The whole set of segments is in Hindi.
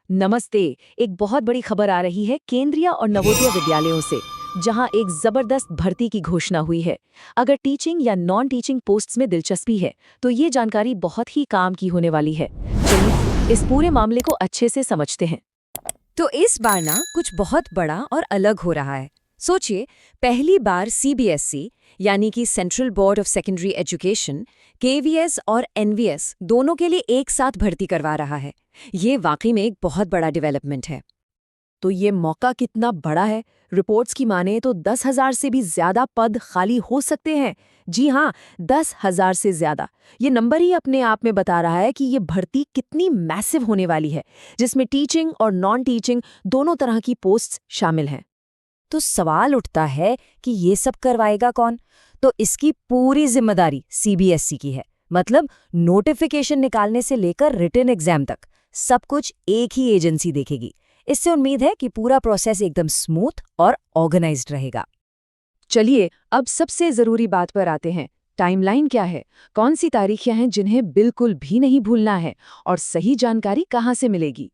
नमस्ते। एक बहुत बड़ी खबर आ रही है केंद्रीय और नवोदय विद्यालयों से, जहां एक जबरदस्त भर्ती की घोषणा हुई है। अगर टीचिंग या नॉन टीचिंग पोस्ट्स में दिलचस्पी है, तो ये जानकारी बहुत ही काम की होने वाली है। चलिए इस पूरे मामले को अच्छे से समझते हैं। तो इस बार ना कुछ बहुत बड़ा और अलग हो रहा है। सोचिए, पहली बार सीबीएसई यानी कि central board of secondary education KVS और एनवीएस दोनों के लिए एक साथ भर्ती करवा रहा है। ये वाकई में एक बहुत बड़ा डेवलपमेंट है। तो ये मौका कितना बड़ा है। रिपोर्ट्स की माने तो 10,000 से भी ज्यादा पद खाली हो सकते हैं। जी हाँ, 10,000 से ज्यादा। ये नंबर ही अपने आप में बता रहा है कि ये भर्ती कितनी मैसिव होने वाली है, जिसमें टीचिंग और नॉन टीचिंग दोनों तरह की पोस्ट्स शामिल हैं। तो सवाल उठता है कि ये सब करवाएगा कौन? तो इसकी पूरी जिम्मेदारी सीबीएसई की है। मतलब नोटिफिकेशन निकालने से लेकर रिटन एग्जाम तक सब कुछ एक ही एजेंसी देखेगी। इससे उम्मीद है कि पूरा प्रोसेस एकदम स्मूथ और ऑर्गेनाइज्ड रहेगा। चलिए अब सबसे जरूरी बात पर आते हैं। टाइमलाइन क्या है? कौन सी तारीखें हैं जिन्हें बिल्कुल भी नहीं भूलना है? और सही जानकारी कहाँ से मिलेगी?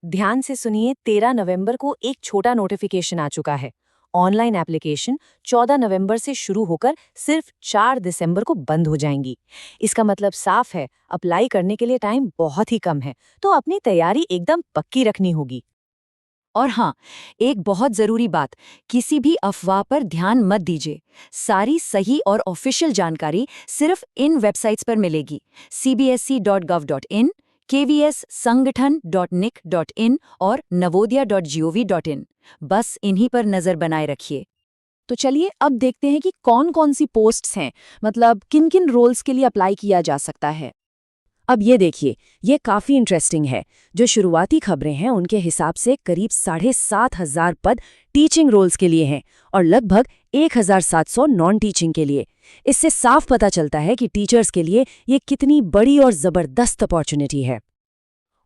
ध्यान से सुनिए, 13 नवंबर को एक छोटा नोटिफिकेशन आ चुका है। ऑनलाइन एप्लीकेशन 14 नवंबर से शुरू होकर सिर्फ 4 दिसंबर को बंद हो जाएंगी। इसका मतलब साफ है, अप्लाई करने के लिए टाइम बहुत ही कम है, तो अपनी तैयारी एकदम पक्की रखनी होगी। और हाँ, एक बहुत जरूरी बात, किसी भी अफवाह पर ध्यान मत दीजिए। सारी सही और ऑफिशियल जानकारी सिर्फ इन वेबसाइट्स पर मिलेगी: cbsc.gov.in, kvssangathan.nic.in और navodaya.gov.in। बस इन्हीं पर नजर बनाए रखिए। तो चलिए अब देखते हैं कि कौन कौन सी पोस्ट्स हैं, मतलब किन किन रोल्स के लिए अप्लाई किया जा सकता है। अब ये देखिए, ये काफी इंटरेस्टिंग है। जो शुरुआती खबरें हैं उनके हिसाब से करीब 7,500 पद टीचिंग रोल्स के लिए हैं और लगभग 1,700 नॉन टीचिंग के लिए। इससे साफ पता चलता है कि टीचर्स के लिए ये कितनी बड़ी और जबरदस्त अपॉर्चुनिटी है।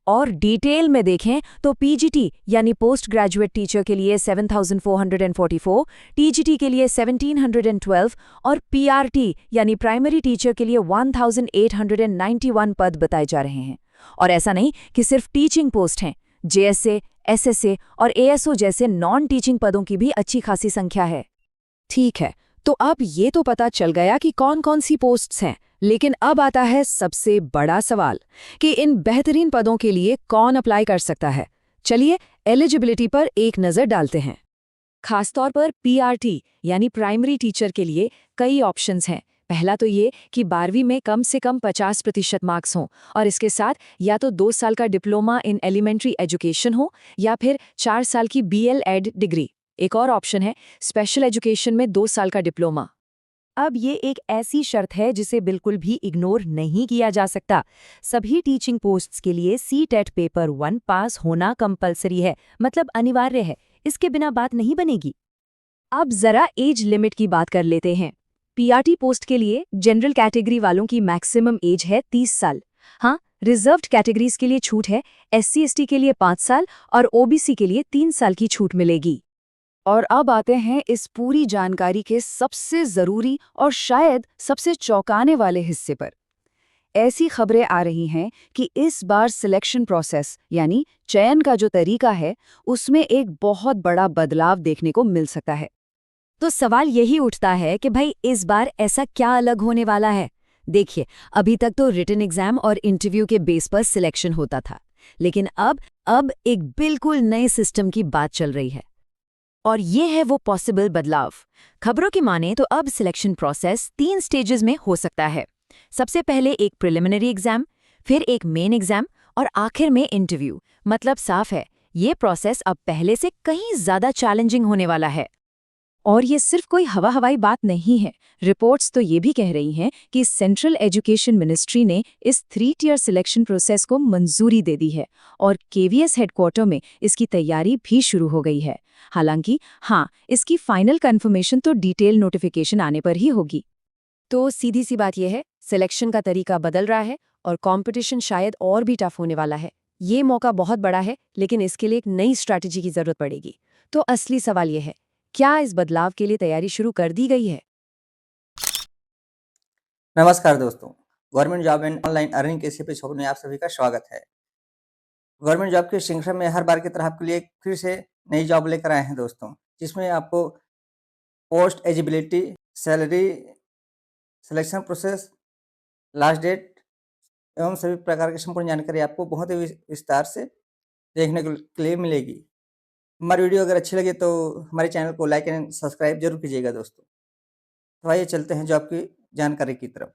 और डिटेल में देखें तो पीजीटी यानी पोस्ट ग्रेजुएट टीचर के लिए 7,444, टीजीटी के लिए 1,712 और पीआरटी यानी प्राइमरी टीचर के लिए 1,891 पद बताए जा रहे हैं। और ऐसा नहीं कि सिर्फ टीचिंग पोस्ट हैं, जेएसए, एसएसए और एएसओ जैसे नॉन टीचिंग पदों की भी अच्छी खासी संख्या है। ठीक है, तो अब ये तो पता चल गया कि कौन कौन सी पोस्ट्स हैं, लेकिन अब आता है सबसे बड़ा सवाल कि इन बेहतरीन पदों के लिए कौन अप्लाई कर सकता है। चलिए एलिजिबिलिटी पर एक नज़र डालते हैं। खासतौर पर पीआरटी यानी प्राइमरी टीचर के लिए कई ऑप्शंस हैं। पहला तो ये कि 12वीं में कम से कम 50% मार्क्स हों और इसके साथ या तो 2 साल का डिप्लोमा इन एलिमेंट्री एजुकेशन हो या फिर 4 साल की बीएल एड डिग्री। एक और ऑप्शन है स्पेशल एजुकेशन में 2 साल का डिप्लोमा। अब ये एक ऐसी शर्त है जिसे बिल्कुल भी इग्नोर नहीं किया जा सकता। सभी टीचिंग पोस्ट्स के लिए सीटेट पेपर 1 पास होना कंपलसरी है, मतलब अनिवार्य है। इसके बिना बात नहीं बनेगी। अब जरा एज लिमिट की बात कर लेते हैं। पीआरटी पोस्ट के लिए जनरल कैटेगरी वालों की मैक्सिमम एज है 30 साल। हाँ, रिजर्व्ड कैटेगरीज के लिए छूट है। एससी/एसटी के लिए 5 साल और ओबीसी के लिए 3 साल की छूट मिलेगी। और अब आते हैं इस पूरी जानकारी के सबसे जरूरी और शायद सबसे चौंकाने वाले हिस्से पर। ऐसी खबरें आ रही हैं कि इस बार सिलेक्शन प्रोसेस यानी चयन का जो तरीका है, उसमें एक बहुत बड़ा बदलाव देखने को मिल सकता है। तो सवाल यही उठता है कि भाई इस बार ऐसा क्या अलग होने वाला है? देखिए, अभी तक तो रिटन एग्जाम और इंटरव्यू के बेस पर सिलेक्शन होता था, लेकिन अब एक बिल्कुल नए सिस्टम की बात चल रही है। और ये है वो पॉसिबल बदलाव। खबरों की माने तो अब सिलेक्शन प्रोसेस 3 स्टेजेस में हो सकता है। सबसे पहले एक प्रिलिमिनरी एग्जाम, फिर एक मेन एग्जाम और आखिर में इंटरव्यू। मतलब साफ है, ये प्रोसेस अब पहले से कहीं ज्यादा चैलेंजिंग होने वाला है। और ये सिर्फ कोई हवाई बात नहीं है। रिपोर्ट्स तो ये भी कह रही हैं कि सेंट्रल एजुकेशन मिनिस्ट्री ने इस 3 टियर सिलेक्शन प्रोसेस को मंजूरी दे दी है और केवीएस हेडक्वार्टर में इसकी तैयारी भी शुरू हो गई है। हालांकि हाँ, इसकी फाइनल कंफर्मेशन तो डिटेल नोटिफिकेशन आने पर ही होगी। तो सीधी सी बात यह है, सिलेक्शन का तरीका बदल रहा है और कंपटीशन शायद और भी टफ होने वाला है। ये मौका बहुत बड़ा है, लेकिन इसके लिए एक नई स्ट्रैटेजी की जरूरत पड़ेगी। तो असली सवाल यह है, क्या इस बदलाव के लिए तैयारी शुरू कर दी गई है? नमस्कार दोस्तों, government job and online earning के इस एपिसोड में आप सभी का स्वागत है। गवर्नमेंट जॉब की श्रृंखला में हर बार की तरह आपके लिए एक फिर से नई जॉब लेकर आए हैं दोस्तों, जिसमें आपको post eligibility, salary, selection process, last date एवं सभी प्रकार की संपूर्ण जानकारी आपको बहुत ही विस्तार से देखने के लिए मिलेगी। हमारी वीडियो अगर अच्छी लगे तो हमारे चैनल को लाइक एंड सब्सक्राइब जरूर कीजिएगा दोस्तों। तो आइए चलते हैं जॉब की जानकारी की तरफ।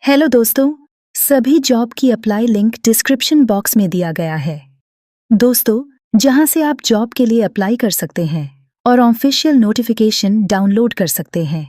हेलो दोस्तों, सभी जॉब की अप्लाई लिंक डिस्क्रिप्शन बॉक्स में दिया गया है दोस्तों, जहां से आप जॉब के लिए अप्लाई कर सकते हैं और ऑफिशियल नोटिफिकेशन डाउनलोड कर सकते हैं।